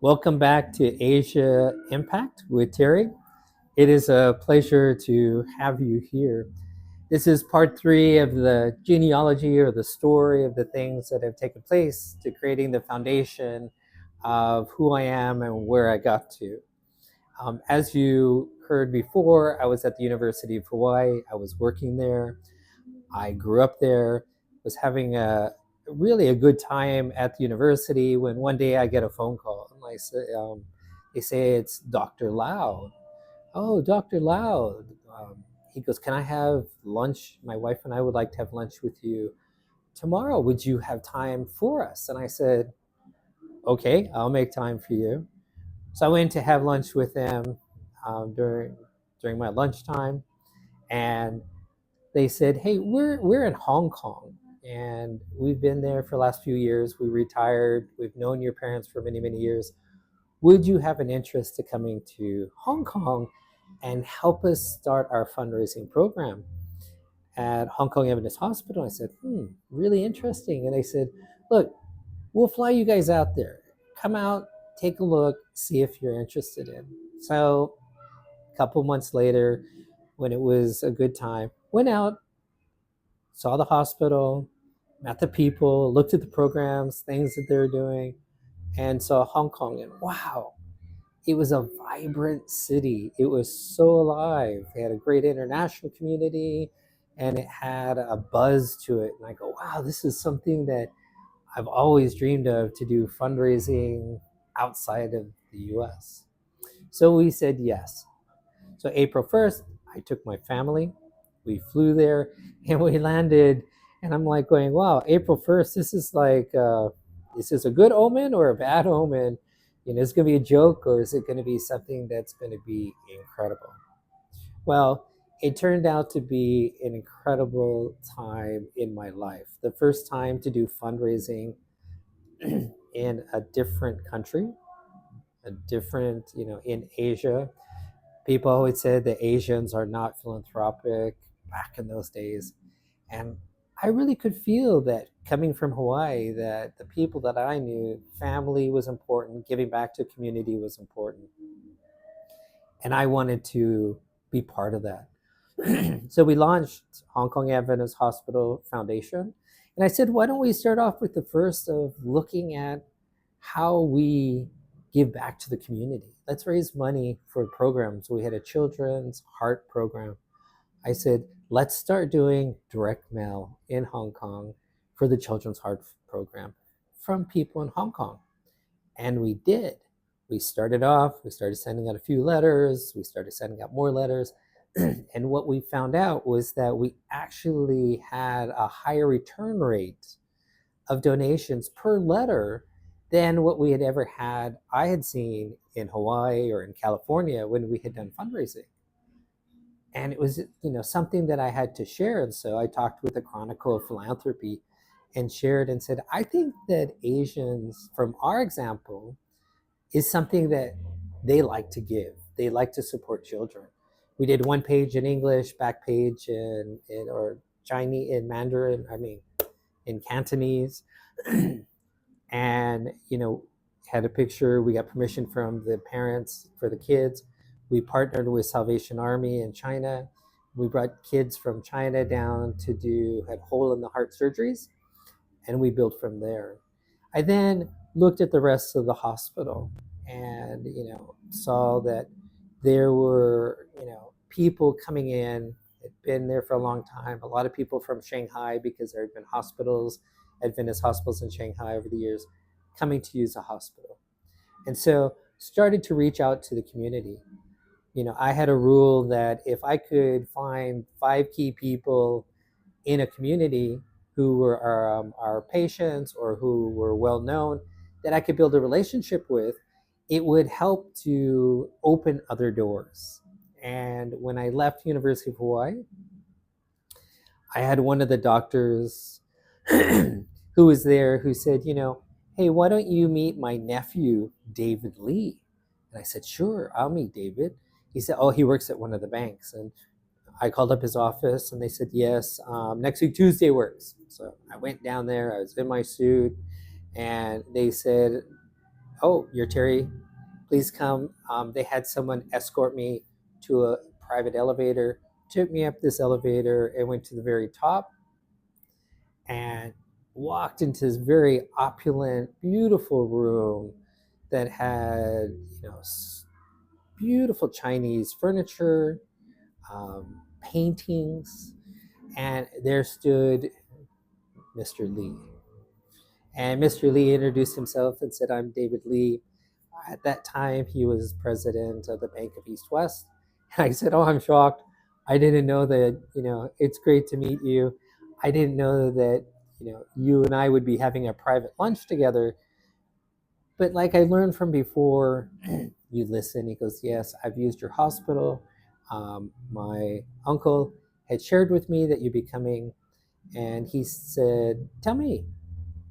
Welcome back to Asia Impact with Terry. It is a pleasure to have you here. This is part three of the genealogy or the story of the things that have taken place to creating the foundation of who I am and where I got to. As you heard before, I was at the University of Hawaii. I was working there. I grew up there, was having a really a good time at the university when one day I get a phone call. And they say it's Dr. Lau. Oh, Dr. Lau. He goes, can I have lunch? My wife and I would like to have lunch with you tomorrow. Would you have time for us? And I said, okay, I'll make time for you. So I went to have lunch with them during my lunchtime, and they said, "Hey, we're in Hong Kong, and we've been there for the last few years. We retired. We've known your parents for many years. Would you have an interest to coming to Hong Kong and help us start our fundraising program at Hong Kong Adventist Hospital?" I said, really interesting. And they said, "Look, we'll fly you guys out there. Come out, take a look, see if you're interested in." So a couple months later, when it was a good time, went out, saw the hospital, met the people, looked at the programs, things that they're doing, and saw Hong Kong. And wow, it was a vibrant city. It was so alive. They had a great international community and it had a buzz to it. And I go, wow, this is something that I've always dreamed of, to do fundraising outside of the US. So we said yes. So April 1st, I took my family. We flew there and we landed. And I'm like going, wow, April 1st, this is like, is this a good omen or a bad omen? You know, is it going to be a joke, or is it going to be something that's going to be incredible? Well, it turned out to be an incredible time in my life. The first time to do fundraising in a different country, in Asia. People always said the Asians are not philanthropic back in those days. And I really could feel that coming from Hawaii, that the people that I knew, family was important, giving back to community was important. And I wanted to be part of that. So we launched Hong Kong Adventist Hospital Foundation. And I said, why don't we start off with the first of looking at how we give back to the community? Let's raise money for programs. We had a children's heart program. I said, let's start doing direct mail in Hong Kong for the children's heart program from people in Hong Kong. And we did. We started sending out a few letters, we started sending out more letters. And what we found out was that we actually had a higher return rate of donations per letter than what we had ever had, I had seen in Hawaii or in California when we had done fundraising. And it was, something that I had to share. And so I talked with the Chronicle of Philanthropy and shared and said, I think that Asians, from our example, is something that they like to give. They like to support children. We did one page in English, back page or Chinese, in Mandarin, in Cantonese. And, had a picture. We got permission from the parents for the kids. We partnered with Salvation Army in China. We brought kids from China down to had hole in the heart surgeries, and we built from there. I then looked at the rest of the hospital and, saw that there were, people coming in, had been there for a long time. A lot of people from Shanghai, because there had been Adventist hospitals in Shanghai over the years, coming to use the hospital. And so started to reach out to the community. I had a rule that if I could find 5 key people in a community who were our patients or who were well known that I could build a relationship with, it would help to open other doors. And when I left University of Hawaii, I had one of the doctors who was there who said, hey, why don't you meet my nephew, David Lee? And I said, sure, I'll meet David. He said, oh, he works at one of the banks. And I called up his office and they said, yes, next week, Tuesday works. So I went down there, I was in my suit, and they said, oh, you're Terry, please come. They had someone escort me to a private elevator, took me up this elevator and went to the very top and walked into this very opulent, beautiful room that had, beautiful Chinese furniture, paintings, and there stood Mr. Lee. And Mr. Lee introduced himself and said, "I'm David Lee." At that time, he was president of the Bank of East West. And I said, "Oh, I'm shocked. I didn't know that, it's great to meet you. I didn't know that, you and I would be having a private lunch together. But like I learned from before, you listen." He goes, "Yes, I've used your hospital. My uncle had shared with me that you'd be coming." And he said, "Tell me,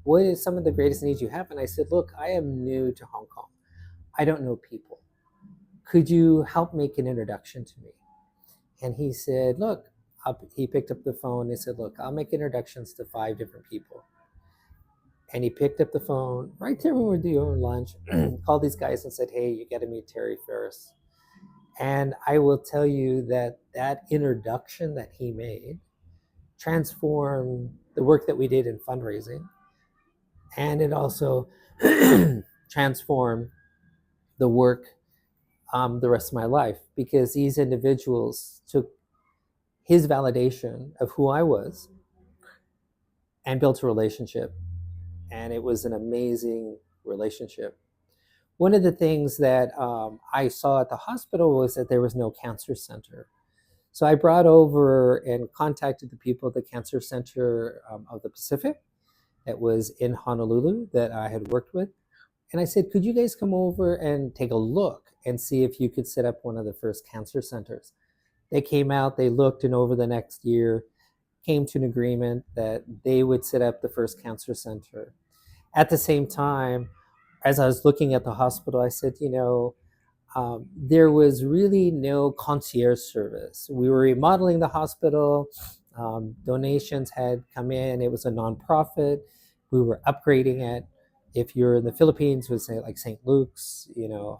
what is some of the greatest needs you have?" And I said, "Look, I am new to Hong Kong. I don't know people. Could you help make an introduction to me?" And he said, "Look," he picked up the phone. He said, "Look, I'll make introductions to 5 different people." And he picked up the phone right there when we were doing lunch, called these guys and said, "Hey, you got to meet Terry Ferris." And I will tell you that that introduction that he made transformed the work that we did in fundraising. And it also transformed the work the rest of my life, because these individuals took his validation of who I was and built a relationship. And it was an amazing relationship. One of the things that I saw at the hospital was that there was no cancer center. So I brought over and contacted the people at the Cancer Center of the Pacific that was in Honolulu that I had worked with. And I said, "Could you guys come over and take a look and see if you could set up one of the first cancer centers?" They came out, they looked, and over the next year came to an agreement that they would set up the first cancer center. At the same time, as I was looking at the hospital, I said, there was really no concierge service. We were remodeling the hospital. Donations had come in. It was a nonprofit. We were upgrading it. If you're in the Philippines, it was like St. Luke's,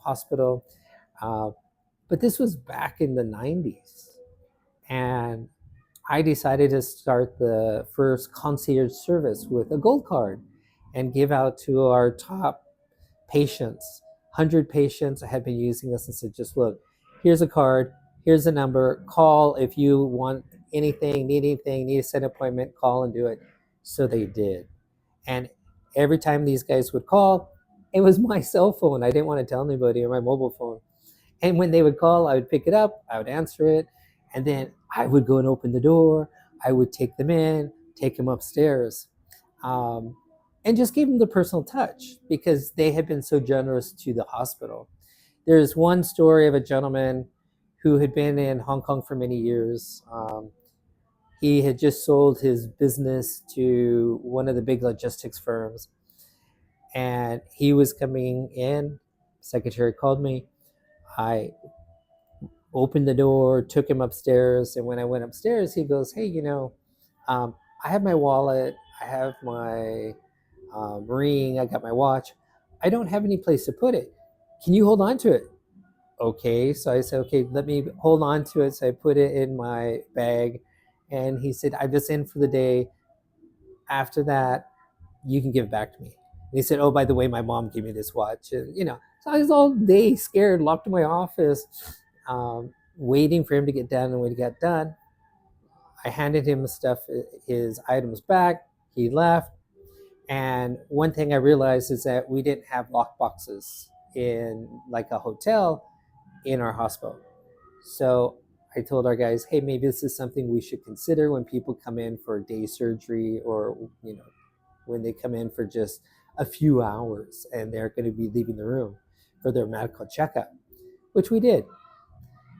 hospital. Uh, but this was back in the 90s. And I decided to start the first concierge service with a gold card and give out to our top patients. 100 patients had been using this and said, "Just look, here's a card, here's a number, call if you want anything, need a set appointment, call and do it." So they did. And every time these guys would call, it was my cell phone. I didn't want to tell anybody, or my mobile phone. And when they would call, I would pick it up, I would answer it, and then I would go and open the door. I would take them in, take them upstairs, um, and just give them the personal touch because they had been so generous to the hospital. There's one story of a gentleman who had been in Hong Kong for many years. He had just sold his business to one of the big logistics firms, and he was coming in. Secretary called me. I opened the door, took him upstairs, and when I went upstairs, he goes, "Hey, I have my wallet, I have my ring, I got my watch. I don't have any place to put it. Can you hold on to it?" Okay, so I said, "Okay, let me hold on to it." So I put it in my bag, and he said, "I'm just in for the day. After that, you can give it back to me." And he said, "Oh, by the way, my mom gave me this watch." And, so I was all day scared, locked in my office, waiting for him to get done. And when he got done, I handed him his items back. He left. And one thing I realized is that we didn't have lock boxes in like a hotel in our hospital. So I told our guys, "Hey, maybe this is something we should consider when people come in for day surgery, or when they come in for just a few hours and they're going to be leaving the room for their medical checkup," which we did.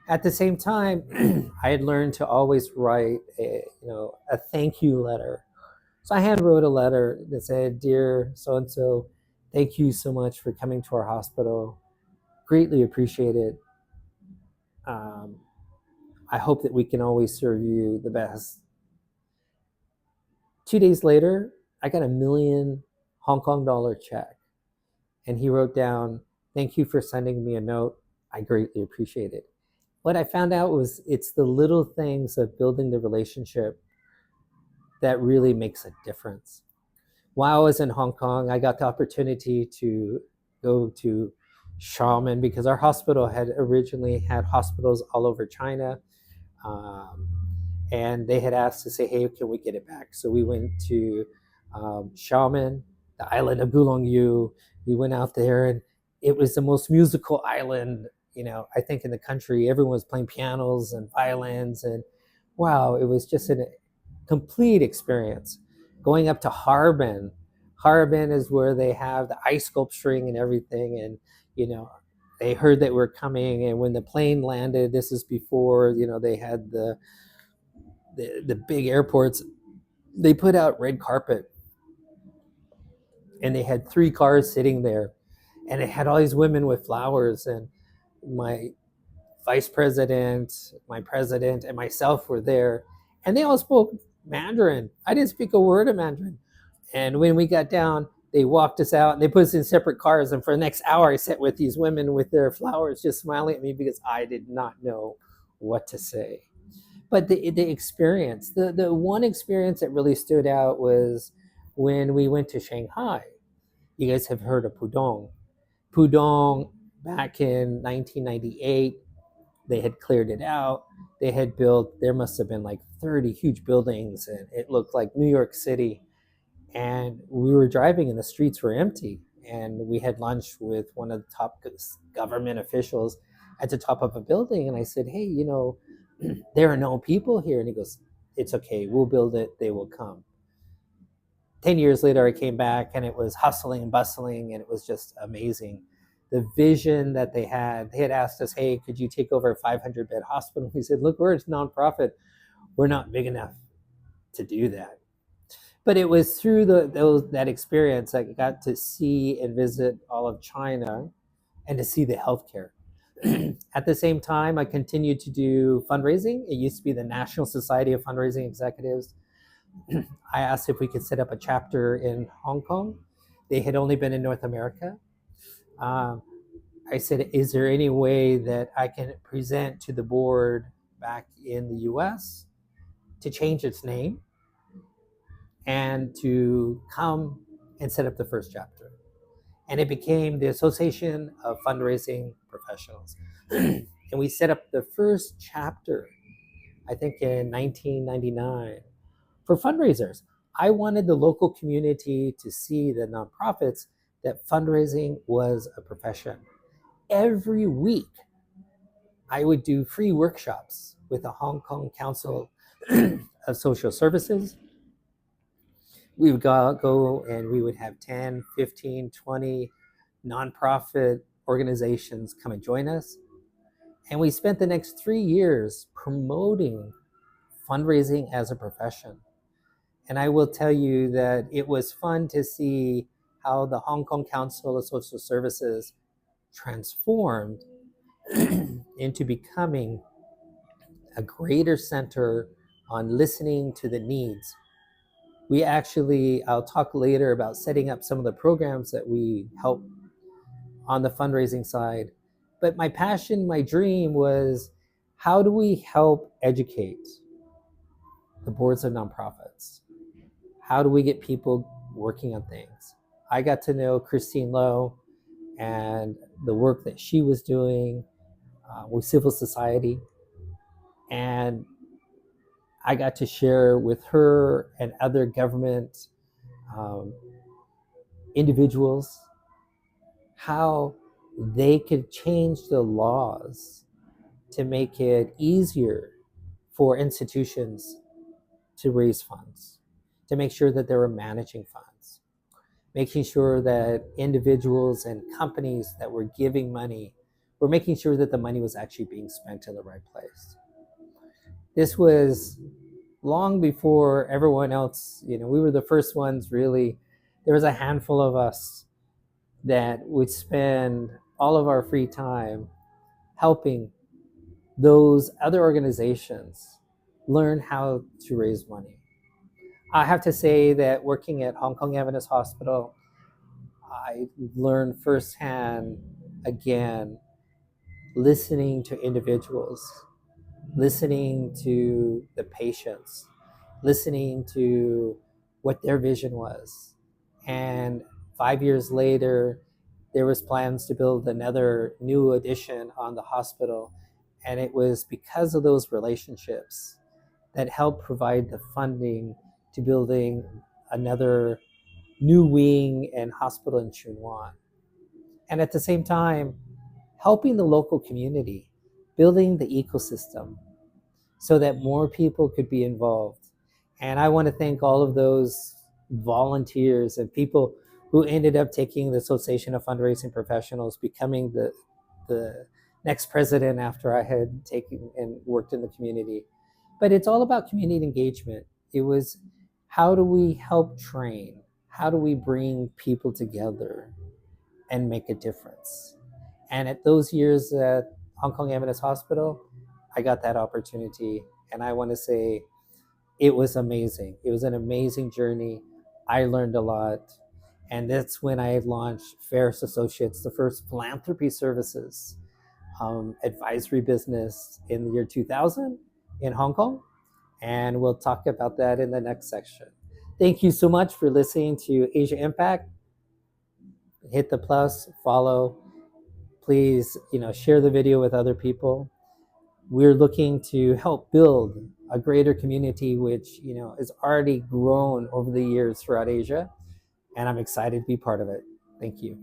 At the same time, I had learned to always write a thank you letter. So I hand wrote a letter that said, "Dear so and so, thank you so much for coming to our hospital. Greatly appreciate it. Um, I hope that we can always serve you the best." 2 days later, I got a $1 million Hong Kong dollar check And he wrote down, "Thank you for sending me a note. I greatly appreciate it." What I found out was it's the little things of building the relationship that really makes a difference. While I was in Hong Kong, I got the opportunity to go to Xiamen because our hospital had originally had hospitals all over China. Um, and they had asked to say, "Hey, can we get it back?" So we went to Xiamen, the island of Bulongyu. We went out there, and it was the most musical island, I think in the country. Everyone was playing pianos and violins, and wow, it was just a complete experience. Going up to Harbin. Harbin is where they have the ice sculpturing and everything, and you know they heard that we're coming, and when the plane landed, this is before they had the big airports, they put out red carpet, and they had 3 cars sitting there, and it had all these women with flowers, and my vice president, my president, and myself were there, and they all spoke Mandarin. I didn't speak a word of Mandarin. And when we got down, they walked us out and they put us in separate cars. And for the next hour, I sat with these women with their flowers just smiling at me because I did not know what to say. But the experience, the one experience that really stood out was when we went to Shanghai. You guys have heard of Pudong. Pudong, back in 1998, they had cleared it out. They had built, there must have been like 30 huge buildings, and it looked like New York City. And we were driving, and the streets were empty. And we had lunch with one of the top government officials at the top of a building. And I said, "Hey, there are no people here." And he goes, "It's okay. We'll build it. They will come." 10 years later, I came back, and it was hustling and bustling, and it was just amazing. The vision that they had asked us, "Hey, could you take over a 500-bed hospital?" We said, "Look, we're a nonprofit. We're not big enough to do that." But it was through that experience I got to see and visit all of China and to see the healthcare. At the same time, I continued to do fundraising. It used to be the National Society of Fundraising Executives. I asked if we could set up a chapter in Hong Kong. They had only been in North America. Um, I said, "Is there any way that I can present to the board back in the US to change its name and to come and set up the first chapter?" And it became the Association of Fundraising Professionals. And we set up the first chapter, I think in 1999, for fundraisers. I wanted the local community to see, the nonprofits, that fundraising was a profession. Every week, I would do free workshops with the Hong Kong Council of Social Services. We would go and we would have 10, 15, 20 nonprofit organizations come and join us. And we spent the next 3 years promoting fundraising as a profession. And I will tell you that it was fun to see how the Hong Kong Council of Social Services transformed into becoming a greater center on listening to the needs. We actually, I'll talk later about setting up some of the programs that we help on the fundraising side. But my passion, my dream was, how do we help educate the boards of nonprofits? How do we get people working on things? I got to know Christine Lowe and the work that she was doing with civil society. And I got to share with her and other government um, individuals how they could change the laws to make it easier for institutions to raise funds, to make sure that they were managing funds, making sure that individuals and companies that were giving money were making sure that the money was actually being spent in the right place. This was long before everyone else, we were the first ones really. There was a handful of us that would spend all of our free time helping those other organizations learn how to raise money. I have to say that working at Hong Kong Adventist Hospital, I learned firsthand again, listening to individuals, listening to the patients, listening to what their vision was. And 5 years later, there was plans to build another new addition on the hospital. And it was because of those relationships that helped provide the funding to building another new wing and hospital in Chunwan. And at the same time, helping the local community, building the ecosystem so that more people could be involved. And I want to thank all of those volunteers and people who ended up taking the Association of Fundraising Professionals, becoming the next president after I had taken and worked in the community. But it's all about community engagement. It was, how do we help train? How do we bring people together and make a difference? And at those years at Hong Kong Eminence Hospital, I got that opportunity. And I want to say it was amazing. It was an amazing journey. I learned a lot. And that's when I launched Ferris Associates, the first philanthropy services advisory business in the year 2000 in Hong Kong. And we'll talk about that in the next section. Thank you so much for listening to Asia Impact. Hit the plus, follow. Please, share the video with other people. We're looking to help build a greater community, which is already grown over the years throughout Asia, and I'm excited to be part of it. Thank you.